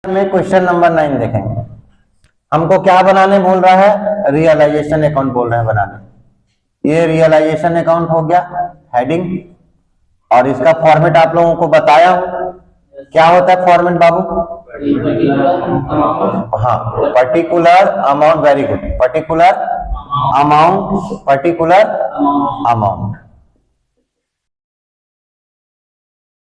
में question number 9 देखेंगे। हमको क्या बनाने बोल रहा है? रियलाइजेशन अकाउंट बोल रहे हैं बनाने। ये रियलाइजेशन अकाउंट हो गया हेडिंग, और इसका फॉर्मेट आप लोगों को बताया हूं। क्या होता है फॉर्मेट बाबू? हाँ, particular amount. Very good. Particular amount, particular amount,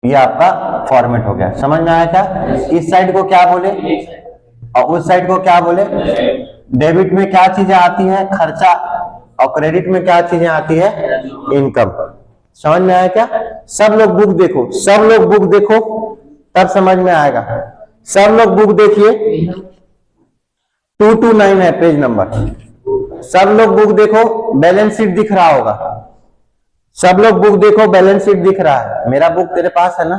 ये आपका फॉर्मेट हो गया। समझ में आया क्या? इस साइड को क्या बोले और उस साइड को क्या बोले? डेबिट में क्या चीजें आती है? खर्चा। और क्रेडिट में क्या चीजें आती है? इनकम। समझ में आया क्या? सब लोग बुक देखो, सब लोग बुक देखो, तब समझ में आएगा। सब लोग बुक देखिए, 229 है पेज नंबर। सब लोग बुक देखो, बैलेंस शीट दिख रहा होगा। सब लोग बुक देखो, बैलेंस शीट दिख रहा है। मेरा बुक तेरे पास है ना?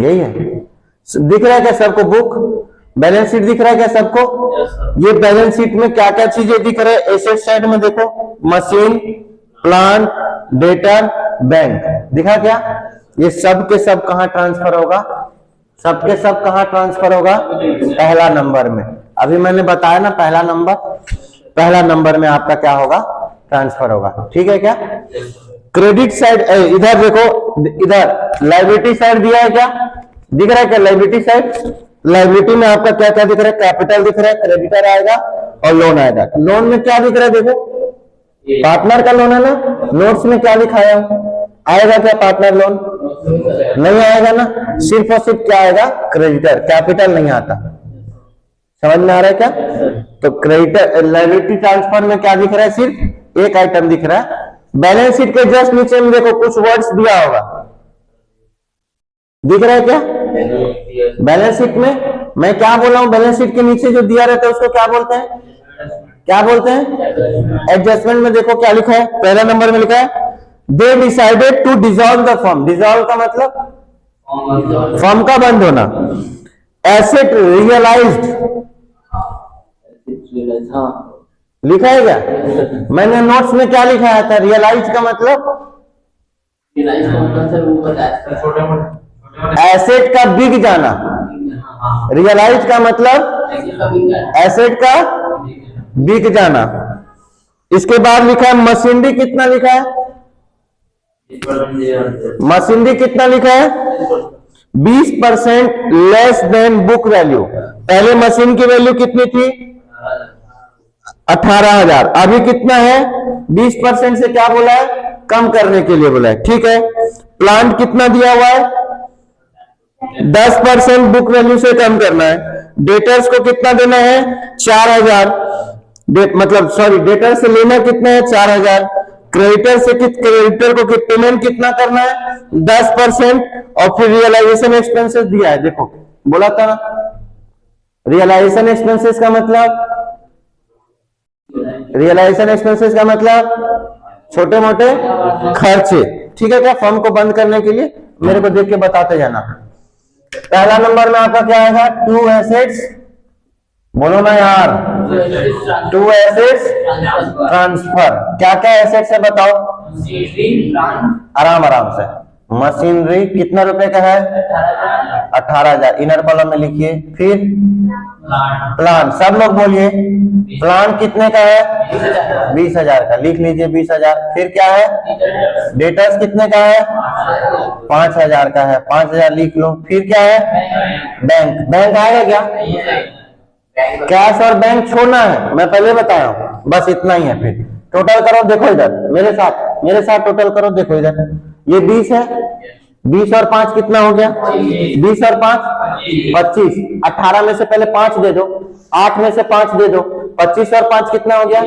यही है। दिख रहा है क्या सबको बुक? बैलेंस शीट दिख रहा है क्या सबको? ये बैलेंस शीट में क्या क्या चीजें दिख रहे हैं? एसेट साइड में देखो, मशीन, प्लांट, डेटर, बैंक दिखा क्या? ये सब के सब कहां ट्रांसफर होगा? सब के सब कहां ट्रांसफर होगा? पहला नंबर में। अभी मैंने बताया ना, पहला नंबर में आपका क्या होगा? ट्रांसफर होगा। ठीक है क्या? क्रेडिट साइड इधर देखो, इधर लायबिलिटी साइड दिया है क्या? दिख रहा है क्या लायबिलिटी साइड? लायबिलिटी में आपका क्या क्या दिख रहा है? कैपिटल दिख रहा है, क्रेडिटर आएगा और लोन आएगा। लोन में क्या दिख रहा है? देखो, पार्टनर का लोन है ना। नोट्स में क्या लिखाया आएगा क्या? पार्टनर लोन नहीं आएगा ना। सिर्फ और सिर्फ क्या आएगा? क्रेडिटर, कैपिटल नहीं आता। समझ में आ रहा है क्या? तो क्रेडिटर लायबिलिटी ट्रांसफर में क्या दिख रहा है? सिर्फ एक आइटम दिख रहा है। बैलेंस शीट के जस्ट नीचे में देखो कुछ वर्ड्स दिया होगा, दिख रहा है क्या? बैलेंस शीट में मैं क्या बोल रहा हूं? बैलेंस शीट के नीचे जो दिया रहता है उसको क्या बोलते हैं? क्या बोलते हैं? एडजस्टमेंट में देखो क्या लिखा है, पहला नंबर में लिखा है they decided to dissolve the firm. Dissolve का मतलब फर्म का बंद होना। एसेट रियलाइज्ड लिखा है क्या? मैंने नोट्स में क्या लिखाया था? रियलाइज का मतलब एसेट का बिक जाना। रियलाइज का मतलब एसेट का बिक जाना। इसके बाद लिखा है मशीनरी। कितना लिखा है? मशीनरी कितना लिखा है? 20% लेस देन बुक वैल्यू। पहले मशीन की वैल्यू कितनी थी? 18,000। अभी कितना है? 20% से क्या बोला है? कम करने के लिए बोला है। ठीक है। प्लांट कितना दिया हुआ है? 10% बुक वैल्यू से कम करना है। डेटर्स को कितना देना है? 4,000। मतलब सॉरी, डेटर से लेना कितना है? 4,000। क्रेडिटर से क्रेडिटर को पेमेंट कितना करना है? 10%। और फिर रियलाइजेशन एक्सपेंसेस दिया है। देखो बोला था ना, रियलाइजेशन एक्सपेंसेस का मतलब, रियलाइजेशन एक्सपेंसेस का मतलब छोटे मोटे खर्चे। ठीक है क्या? फर्म को बंद करने के लिए मेरे को देख के बताते जाना। पहला नंबर में आपका क्या आएगा? To assets. बोलो ना यार, टू एसेट्स ट्रांसफर। क्या क्या एसेट्स है बताओ? आराम से। मशीनरी कितना रुपए का है? 18,000। इनर कॉलम में लिखिए। फिर प्लांट, सब लोग बोलिए। प्लांट कितने का है? 20,000 का। लिख लीजिए 20,000। फिर क्या है? डेटर्स कितने का है? 5,000 का है। 5,000 लिख लो। फिर क्या है? बैंक। बैंक आएगा क्या? कैश और बैंक छोड़ना है, मैं पहले बताया हूं। बस इतना ही है। फिर टोटल करो, देखो इधर मेरे साथ टोटल करो। देखो इधर, ये 20 है। 20 और 5 कितना हो गया? 20 और 5 25। 18 में से पहले 5 दे दो, 8 में से 5 दे दो। 25 और 5 कितना हो गया?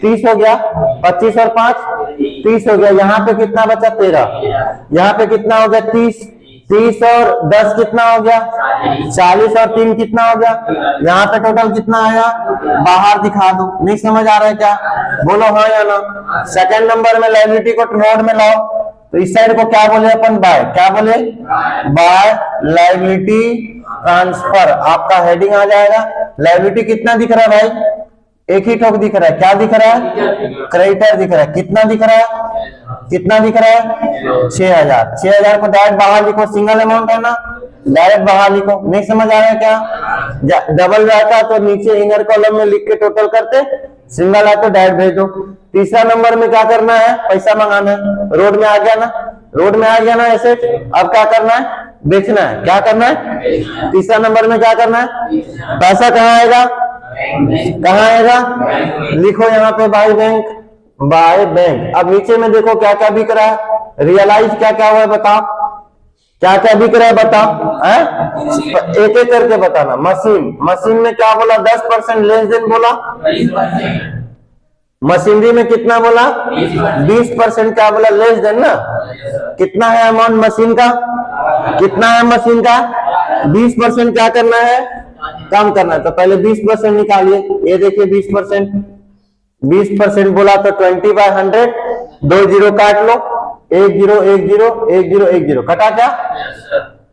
30 हो गया। 25 और 5 30 हो गया। यहाँ पे कितना बचा? 13। यहाँ पे कितना हो गया? 30। 30 और 10 कितना हो गया? 40 और 3 कितना हो गया? यहाँ पे टोटल कितना आया? बाहर दिखा दो। नहीं समझ आ रहा है क्या? बोलो हाँ या ना। सेकंड नंबर में लायबिलिटी को रोड में लाओ। तो इस साइड को क्या बोले अपन? बाय। क्या बोले? By liability transfer. आपका हेडिंग आ जाएगा। लायबिलिटी कितना दिख रहा है भाई? एक ही ठोक दिख रहा है। क्या दिख रहा है? क्रेडिटर दिख रहा है। कितना दिख रहा है? कितना दिख रहा है? 6,000। 6,000 को डायरेक्ट बाहर लिखो। सिंगल अमाउंट है ना, डायरेक्ट बाहर लिखो। नहीं समझ आ रहा है क्या? डबल रहता तो नीचे इनर कॉलम में लिख के टोटल करते, सिंगल है तो डायरेक्ट भेज दो। तीसरा नंबर में क्या करना है, पैसा मंगाना है। रोड में आ गया ना, रोड में आ गया ना एसेट, अब क्या करना है, बेचना है। क्या करना है, तीसरा नंबर में क्या करना है, पैसा कहाँ आएगा, कहाँ आएगा, लिखो यहाँ पे बाय बैंक, बाय बैंक। अब नीचे में देखो क्या क्या बिक रहा है, रियलाइज क्या क्या हुआ है बताओ, क्या क्या बिक रहा है बताओ, एक एक करके बताना। मशीन, मशीन में क्या बोला, 10% लेस देन बोला, मशीनरी में कितना बोला, 20% क्या बोला, लेस देन ना। कितना है अमाउंट मशीन का, कितना है मशीन का, 20% क्या करना है, कम करना है। तो पहले 20% निकालिए, ये देखिए 20%, 20% बोला तो 20/100, 2 जीरो काट लो, 1 0 1 0 1 0 1 0 कटा क्या,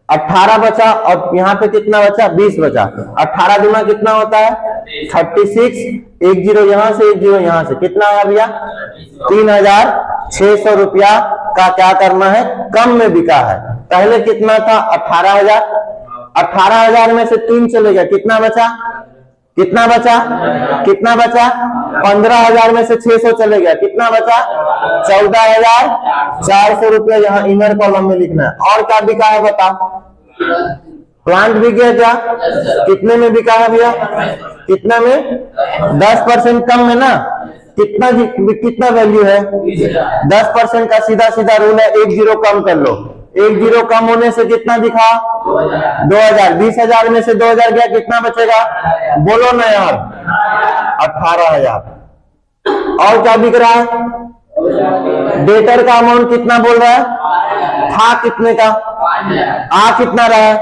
18 बचा। और यहाँ पे कितना बचा, 20 बचा। 18 दूना कितना होता है, 36, 1 0 यहाँ से 1 0 यहाँ से, कितना आया भैया, 3600 रुपया का क्या करना है, कम में बिका है। पहले कितना था, 18,000, 18,000 में से 3 चले गया, कितना बचा, कितना बचा, कितना बचा, 15,000 में से 600 चले गया, कितना बचा, 14,400 रुपया यहाँ इनर कॉलम में लिखना है। और क्या बिका है बताओ, प्लांट बिक गया क्या, कितने में बिका है भैया, कितना में, 10% कम में ना, कितना कितना वैल्यू है, 10% का सीधा सीधा रूल है, 1 0 कम कर लो, 1 0 कम होने से कितना दिखा, 2000, 20,000 में से 2000 गया, कितना बचेगा, बोलो ना यार, 18,000। और क्या बिक रहा है, डेटर का अमाउंट कितना बोल रहा है, था कितने का, आ कितना रहा है,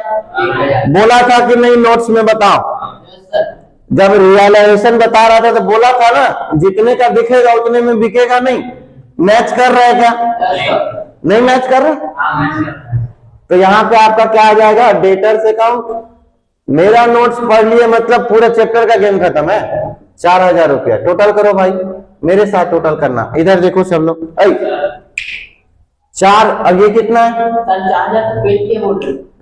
बोला था कि नहीं नोट्स में बताओ, जब रियलाइजेशन बता रहा था तो बोला था ना, जितने का दिखेगा उतने में बिकेगा नहीं। मैच कर रहा है क्या, नहीं मैच कर रहा, तो यहाँ पे आपका क्या आ जाएगा, डेटर से काउंट। मेरा नोट्स पढ़ लिए मतलब पूरे चैप्टर का गेम खत्म है। 4,000 रुपया टोटल करो भाई, मेरे साथ टोटल करना। इधर देखो सब लोग, 4, अब ये कितना है,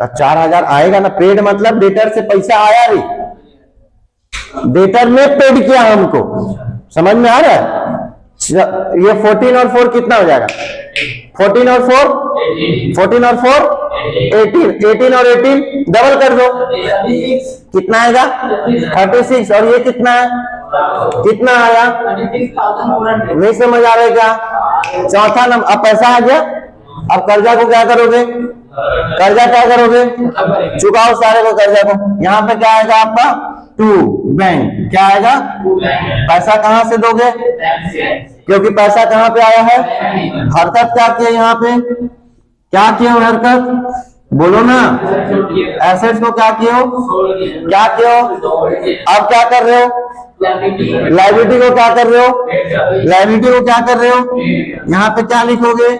4,000 आएगा ना, पेड मतलब डेटर से पैसा आया ही, डेटर ने पेड किया हमको, समझ में आ रहा है। ये 14 और 4 कितना हो जाएगा, 14 और 4 14 और 4 18, 18 और 18 डबल कर दो, कितना आएगा, 36। और ये कितना है, कितना आया, नहीं समझ आ रहा है क्या, चौथा नंबर। अब पैसा आ गया, अब कर्जा को क्या करोगे, कर्जा क्या करोगे, चुकाओ सारे को कर्जा को। यहाँ पे क्या आएगा आपका, टू बैंक, क्या आएगा, पैसा कहां से दोगे, क्योंकि पैसा कहां पे आया है, हरकत क्या किया, यहाँ पे क्या किया हरकत, बोलो ना, एसेट्स को क्या किया हो, क्या किया हो। अब क्या कर रहे हो, लायबिलिटी को क्या कर रहे हो, लायबिलिटी को क्या कर रहे हो, यहाँ पे क्या लिखोगे,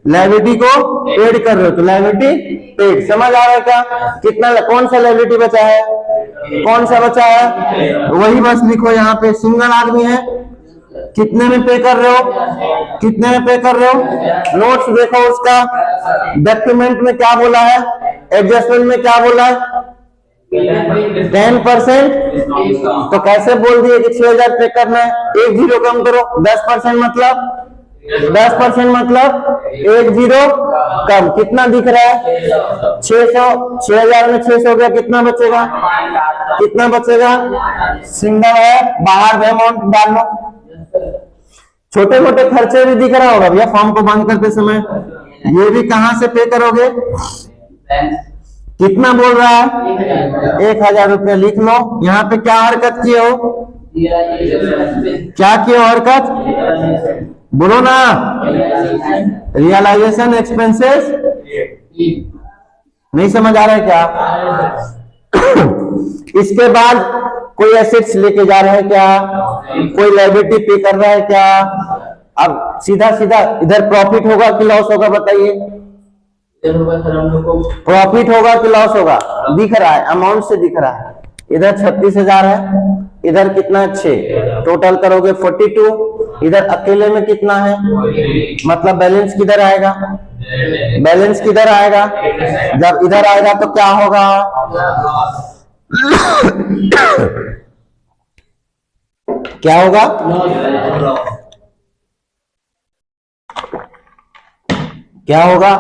लायबिलिटी को पेड कर रहे हो, तो लायबिलिटी पेड। समझ आ रहा है क्या, कितना, कौन सा लायबिलिटी बचा है, कौन सा बचा है, वही बस लिखो। यहाँ पे सिंगल आदमी है, कितने में पे कर रहे हो, कितने में पे कर रहे हो, नोट्स देखो उसका, डॉक्यूमेंट में क्या बोला है, एडजस्टमेंट में क्या बोला है, 10%। तो कैसे बोल दिए कि 6,000 पे करना है, 1 0 कम करो, 10% मतलब 10% मतलब 1 0 कम, कितना दिख रहा है, 600, 6,000 में 600 गया, कितना बचेगा, कितना बचेगा, सिंगल है, बाहर अमाउंट डाल लो। छोटे मोटे खर्चे भी दिख रहा होगा भैया फॉर्म को बंद करते समय, ये भी कहां से पे करोगे, कितना बोल रहा है, 1,000 रुपया लिख लो। यहाँ पे क्या हरकत किए हो, क्या किए हो हरकत, बोलो ना, रियलाइजेशन एक्सपेंसेस, नहीं समझ आ रहा है क्या। इसके बाद कोई एसेट्स लेके जा रहे हैं क्या, कोई लायबिलिटी पे कर रहा है क्या। अब सीधा सीधा इधर प्रॉफिट होगा कि लॉस होगा बताइए, प्रॉफिट होगा कि लॉस होगा, दिख रहा है, अमाउंट से दिख रहा है। इधर 36,000 है, इधर कितना 6, टोटल करोगे 42। इधर अकेले में कितना है, मतलब बैलेंस किधर आएगा, बैलेंस किधर आएगा, जब इधर आएगा तो क्या होगा, क्या होगा? क्या होगा?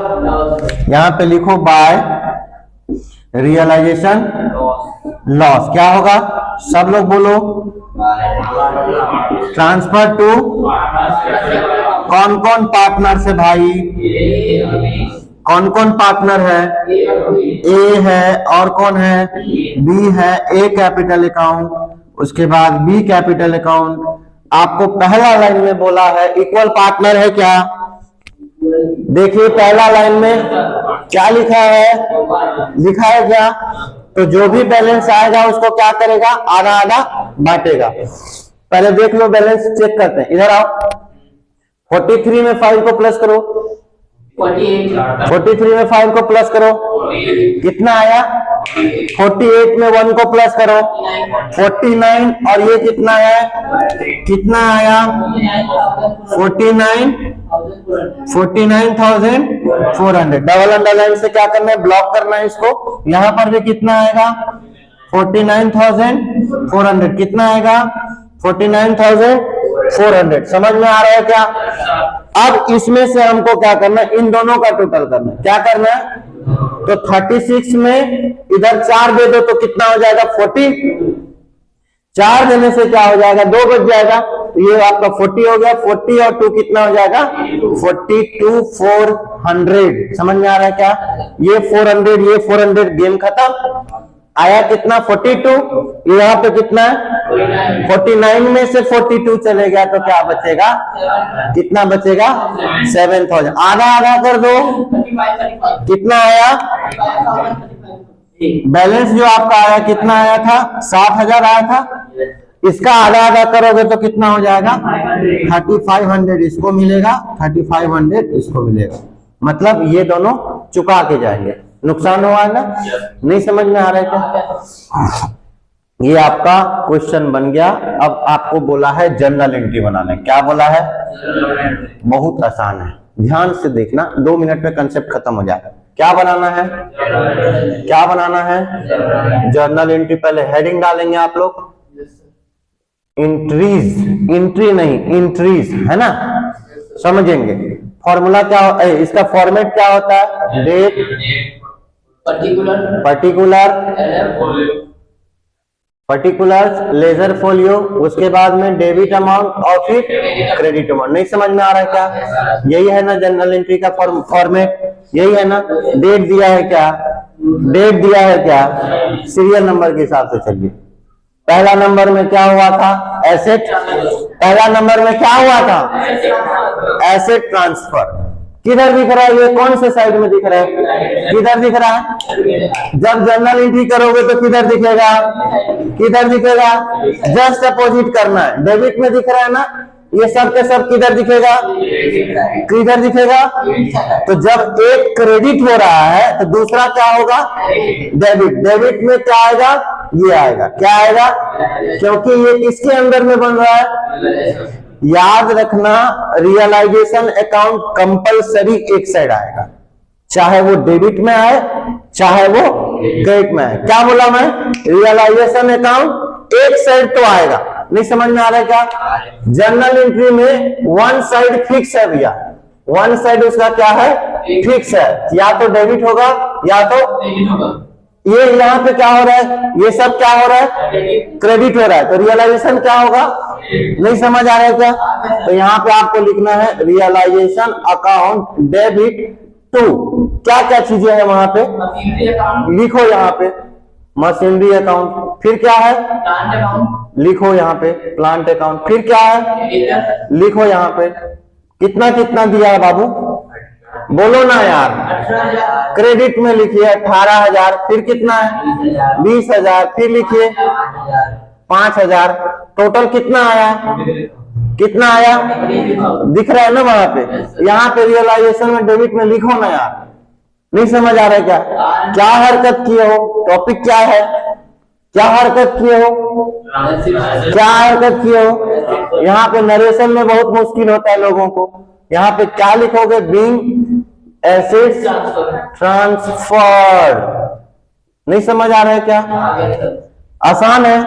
यहां पे लिखो बाय रियलाइजेशन लॉस। क्या होगा? सब लोग बोलो। ट्रांसफर टू कौन कौन पार्टनर से भाई? कौन कौन पार्टनर है? ए है, और कौन है? बी है। ए कैपिटल अकाउंट, उसके बाद बी कैपिटल अकाउंट। आपको पहला लाइन में बोला है इक्वल पार्टनर है क्या? देखिए पहला लाइन में क्या लिखा है? लिखा है क्या? तो जो भी बैलेंस आएगा उसको क्या करेगा? आधा आधा बांटेगा। पहले देख लो, बैलेंस चेक करते हैं। इधर आओ, 43 में 5 को प्लस करो, 43 में 5 को प्लस करो, कितना आया? 48 में 1 को प्लस करो, 49, और ये कितना है? कितना आया? 49,400। डबल अंडरलाइन से क्या करना है? ब्लॉक करना है इसको। यहां पर भी कितना आएगा? 49,400। कितना आएगा? 49,400। समझ में आ रहा है क्या? अब इसमें से हमको क्या करना है? इन दोनों का टोटल करना है। क्या करना है? तो 36 में इधर 4 दे दो तो कितना हो जाएगा? 40। 4 देने से क्या हो जाएगा? 2 बच जाएगा। ये आपका 40 हो गया। 40 और 2 कितना हो जाएगा? 42,400। समझ में आ रहा है क्या? ये 400, ये 400, गेम खत्म। आया कितना? 42। यहाँ पे कितना है? 49 में से 42 चले गया तो क्या बचेगा? कितना बचेगा? 7,000। आधा आधा कर दो, कितना आया? बैलेंस जो आपका आया कितना आया था? 60,000 आया था। इसका आधा आधा करोगे तो कितना हो जाएगा? 3500 इसको मिलेगा, 3500 इसको मिलेगा। मतलब ये दोनों चुका के जाएंगे। नुकसान हुआ है ना? नहीं समझ में आ रहा है क्या? ये आपका क्वेश्चन बन गया। अब आपको बोला है जर्नल एंट्री बनाना। क्या बोला है? बहुत आसान है, ध्यान से देखना, 2 मिनट में कंसेप्ट खत्म हो जाएगा। क्या बनाना है? क्या बनाना है? Journal entry. पहले हेडिंग डालेंगे आप लोग, इंट्रीज, इंट्री नहीं इंट्रीज, है ना? समझेंगे। फॉर्मूला क्या हो, इसका फॉर्मेट क्या होता है? डेट, पर्टिकुलर्स, लेजर फोलियो, उसके बाद में डेबिट अमाउंट और फिर क्रेडिट अमाउंट। नहीं समझ में आ रहा है क्या? यही है ना जर्नल एंट्री का फॉर्मेट? यही है ना? डेट दिया है क्या? डेट दिया है क्या? सीरियल नंबर के हिसाब से चलिए। पहला नंबर में क्या हुआ था? एसेट। पहला नंबर में क्या हुआ था? Asset transfer. किधर दिख रहा है? ये कौन से साइड में दिख रहा है? किधर दिख रहा है? जब जर्नल एंट्री करोगे तो किधर दिखेगा? किधर दिखेगा? जस्ट अपोजिट करना है। डेबिट में दिख रहा है ना? ये सब के सब किधर दिखेगा? किधर दिखेगा? तो जब एक क्रेडिट हो रहा है तो दूसरा क्या होगा? डेबिट। डेबिट में क्या आएगा? ये आएगा। क्या आएगा? क्योंकि ये किसके अंदर में बन रहा है? याद रखना, रियलाइजेशन अकाउंट कंपलसरी एक साइड आएगा, चाहे वो डेबिट में आए चाहे वो क्रेडिट में आए। क्या बोला मैं? रियलाइजेशन अकाउंट एक साइड तो आएगा। नहीं समझ में आ रहा है क्या? जर्नल एंट्री में वन साइड फिक्स है भैया, वन साइड उसका क्या है? फिक्स है। या तो डेबिट होगा या तो ये यहाँ पे क्या हो रहा है? ये सब क्या हो रहा है? क्रेडिट हो रहा है। तो रियलाइजेशन क्या होगा? नहीं समझ आ रहा है क्या? तो यहाँ पे आपको लिखना है रियलाइजेशन अकाउंट डेबिट टू क्या क्या चीजें हैं वहां पे लिखो। यहाँ पे मशीनरी अकाउंट, फिर क्या है? लिखो यहाँ पे प्लांट अकाउंट, फिर क्या है? लिखो यहाँ पे कितना कितना दिया है बाबू, बोलो ना यार। क्रेडिट में लिखिए 18,000, फिर कितना है? 20,000, फिर लिखिए 5,000। टोटल कितना आया? कितना आया? दिख रहा है ना वहां पे? यहाँ पे रियलाइजेशन में डेबिट में लिखो ना यार। नहीं समझ आ रहा है क्या? क्या हरकत किए हो? टॉपिक क्या है? क्या हरकत किए हो? क्या हरकत किए हो? यहाँ पे नरेशन में बहुत मुश्किल होता है लोगों को। यहाँ पे क्या लिखोगे? Being assets transferred. नहीं समझ आ रहा है क्या? आसान है,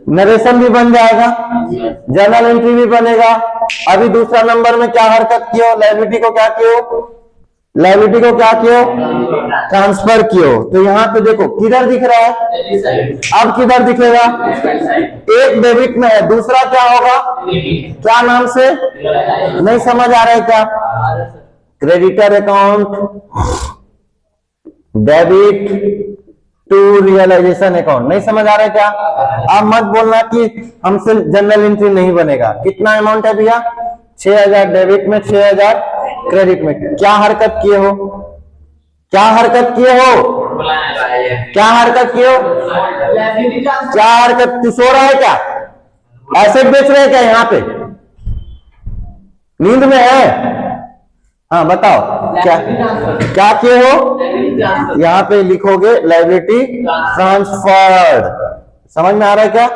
नरेशन भी बन जाएगा, जर्नल एंट्री भी बनेगा। अभी दूसरा नंबर में क्या हरकत कियो? लायबिलिटी को क्या कियो? लायबिलिटी को क्या कियो? ट्रांसफर कियो। तो यहाँ पे देखो किधर दिख रहा है? अब किधर दिखेगा? एक डेबिट में है, दूसरा क्या होगा? क्या नाम से? नहीं समझ आ रहा है क्या? Creditor account, debit to realisation account. नहीं समझ आ रहा है क्या? आप मत बोलना कि हमसे जनरल एंट्री नहीं बनेगा। कितना अमाउंट है भैया? 6000 डेबिट में, 6000 क्रेडिट में। क्या हरकत किए हो? क्या हरकत किए हो? क्या हरकत किए हो? क्या हरकत? तू सो रहा है क्या? एसेट बेच रहे हैं क्या? यहाँ पे नींद में है? हाँ बताओ, क्या क्या किए हो? यहाँ पे लिखोगे लायबिलिटी ट्रांसफर्ड। समझ में आ रहा है क्या?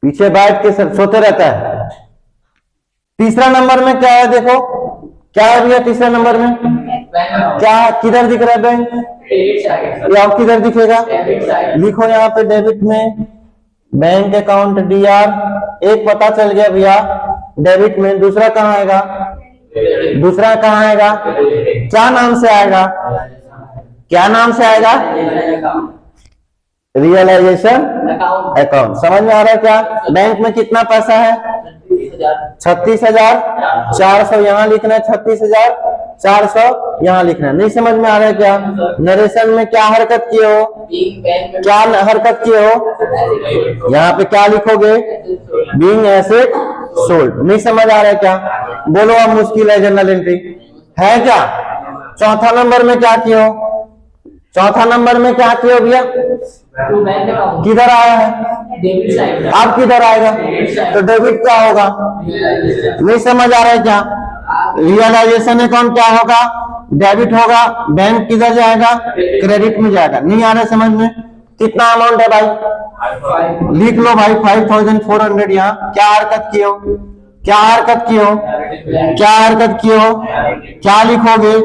पीछे बैठ के सब सोते रहता है। तीसरा नंबर में क्या है? देखो क्या है भैया तीसरे नंबर में? क्या किधर दिख रहा है बैंक? या किधर दिखेगा? लिखो यहाँ पे डेबिट में बैंक अकाउंट DR। एक पता चल गया भैया डेबिट में। दूसरा कहाँ आएगा? दूसरा कहाँ आएगा? क्या नाम से आएगा? क्या नाम से आएगा? Realisation account. समझ में आ रहा है क्या? बैंक में कितना पैसा है? 36,400 यहाँ लिखना है, 36,400 यहाँ लिखना है। नहीं समझ में आ रहा है क्या? नरेशन में क्या हरकत किए हो? क्या हरकत किए हो? यहाँ पे क्या लिखोगे? Being asset sold. नहीं समझ आ रहा है क्या? बोलो अब मुश्किल है जनरल एंट्री है क्या? चौथा नंबर में क्या किए हो? चौथा नंबर में क्या किए हो भैया? किधर आया है? अब किधर आएगा? तो डेबिट क्या होगा? नहीं समझ आ रहा है क्या? रियलाइजेशन अकाउंट क्या होगा? डेबिट होगा। बैंक किधर जाएगा? क्रेडिट में जाएगा। नहीं आ रहा है समझ में? कितना अमाउंट है भाई? लिख लो भाई 5400 यहाँ। क्या हरकत किए हो? क्या हरकत किए हो? क्या हरकत किए हो? क्या लिखोगे?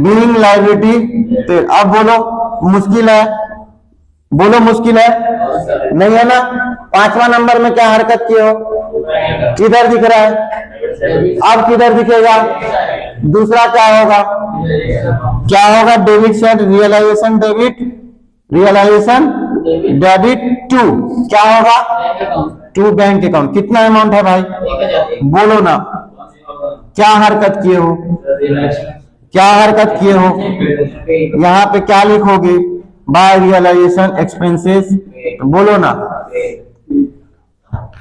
Being liability. तो अब बोलो मुश्किल है? बोलो मुश्किल है? नहीं है ना? पांचवा नंबर में क्या हरकत किए हो? किधर दिख रहा है? अब किधर दिखेगा? दूसरा क्या होगा? क्या होगा? Debit side realisation debit, realisation debit to क्या होगा? To bank account. कितना अमाउंट है भाई? बोलो ना। क्या हरकत किए हो? क्या हरकत किए हो? यहाँ पे क्या लिखोगे? By realisation expenses. बोलो ना।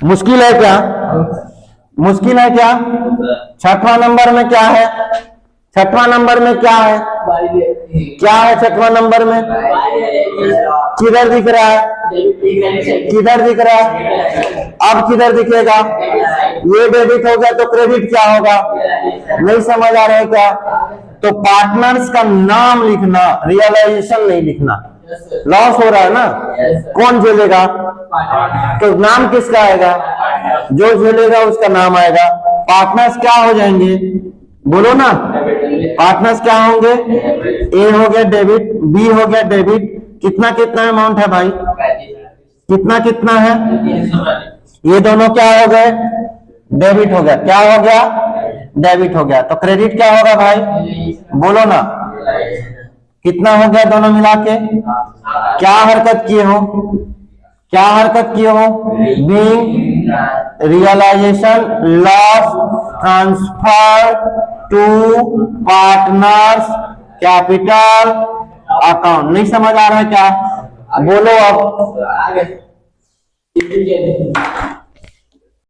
मुश्किल है क्या? मुश्किल है क्या? छठवां नंबर में क्या है? छठवां नंबर में क्या है? क्या है छठवां नंबर में? किधर दिख रहा है? किधर दिख रहा है? अब किधर दिखेगा? ये डेबिट हो गया तो क्रेडिट क्या होगा? नहीं समझ आ रहा है क्या? तो पार्टनर्स का नाम लिखना, रियलाइजेशन नहीं लिखना। लॉस हो रहा है ना? कौन झेलेगा? तो नाम किसका आएगा? जो झेलेगा उसका नाम आएगा। पार्टनर्स क्या हो जाएंगे? बोलो ना। पार्टनर्स क्या होंगे? ए हो गया डेबिट, बी हो गया डेबिट। कितना कितना अमाउंट है भाई? कितना कितना है? ये दोनों क्या हो गए? डेबिट हो गया। क्या हो गया? डेबिट हो गया। तो क्रेडिट क्या होगा भाई? बोलो ना। कितना हो गया दोनों मिला के? क्या हरकत किए हो? क्या हरकत किए हो? Being realisation loss transfer to partners capital account. नहीं समझ आ रहा है क्या? बोलो अब।